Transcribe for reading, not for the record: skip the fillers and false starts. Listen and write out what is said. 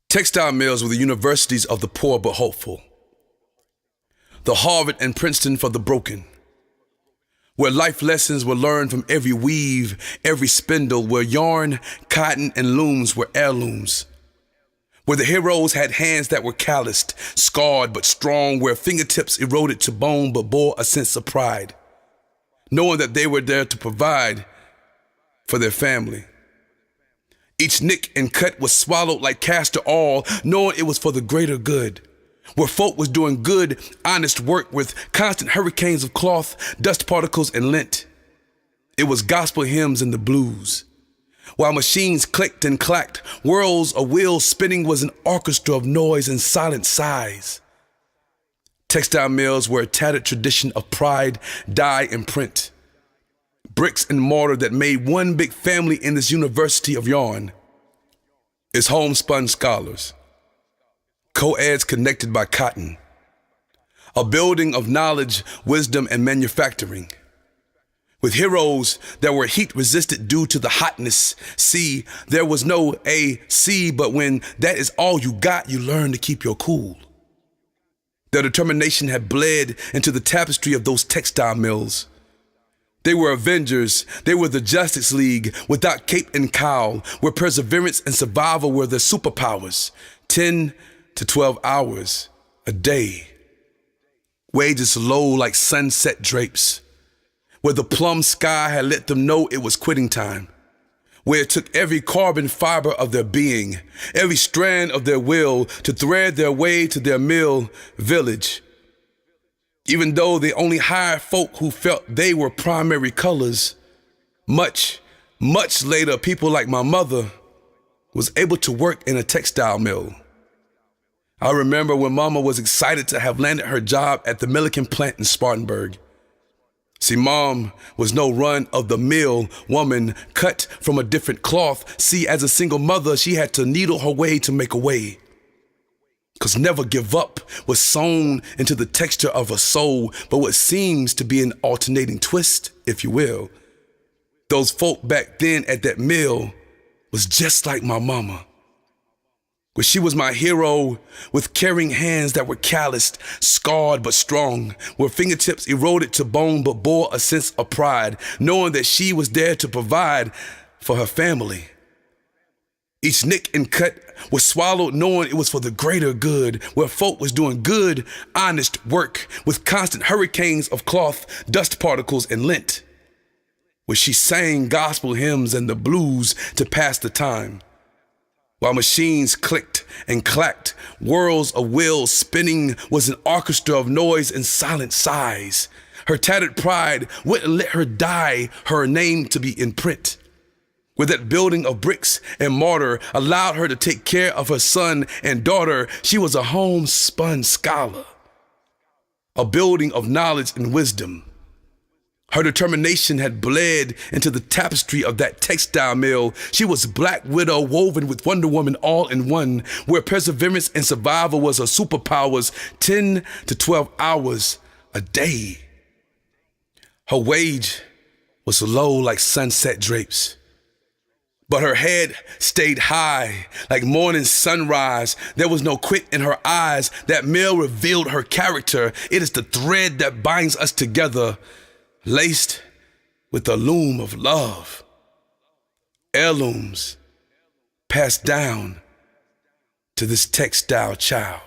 Textile mills were the universities of the poor but hopeful. The Harvard and Princeton for the broken. Where life lessons were learned from every weave, every spindle, where yarn, cotton, and looms were heirlooms. Where the heroes had hands that were calloused, scarred but strong, where fingertips eroded to bone but bore a sense of pride, knowing that they were there to provide for their family. Each nick and cut was swallowed like castor oil, knowing it was for the greater good. Where folk was doing good, honest work with constant hurricanes of cloth, dust particles, and lint. It was gospel hymns and the blues. While machines clicked and clacked, whirls of wheels spinning was an orchestra of noise and silent sighs. Textile mills were a tattered tradition of pride, dye, and print. Bricks and mortar that made one big family in this university of yarn. Its homespun scholars. Co-eds connected by cotton. A building of knowledge, wisdom, and manufacturing. With heroes that were heat-resistant due to the hotness. See, there was no AC, but when that is all you got, you learn to keep your cool. Their determination had bled into the tapestry of those textile mills. They were avengers. They were the Justice League without cape and cowl, where perseverance and survival were their superpowers. 10 to 12 hours a day. Wages low like sunset drapes. Where the plum sky had let them know it was quitting time. Where it took every carbon fiber of their being, every strand of their will to thread their way to their mill village. Even though they only hired folk who felt they were primary colors, much later, people like my mother was able to work in a textile mill. I remember when Mama was excited to have landed her job at the Milliken plant in Spartanburg. See, Mom was no run-of-the-mill woman cut from a different cloth. See, as a single mother, she had to needle her way to make a way. 'Cause never give up was sewn into the texture of her soul, but what seems to be an alternating twist, if you will. Those folk back then at that mill was just like my mama. Where she was my hero with caring hands that were calloused, scarred but strong, where fingertips eroded to bone but bore a sense of pride, knowing that she was there to provide for her family. Each nick and cut was swallowed knowing it was for the greater good, where folk was doing good, honest work with constant hurricanes of cloth, dust particles, and lint. Where she sang gospel hymns and the blues to pass the time. While machines clicked and clacked, whirls of wheels spinning was an orchestra of noise and silent sighs. Her tattered pride wouldn't let her die her name to be in print. Where that building of bricks and mortar allowed her to take care of her son and daughter, she was a homespun scholar. A building of knowledge and wisdom. Her determination had bled into the tapestry of that textile mill. She was Black Widow woven with Wonder Woman all in one, where perseverance and survival was her superpowers, 10 to 12 hours a day. Her wage was low like sunset drapes, but her head stayed high like morning sunrise. There was no quit in her eyes. That mill revealed her character. It is the thread that binds us together, laced with the loom of love. Heirlooms passed down to this textile child.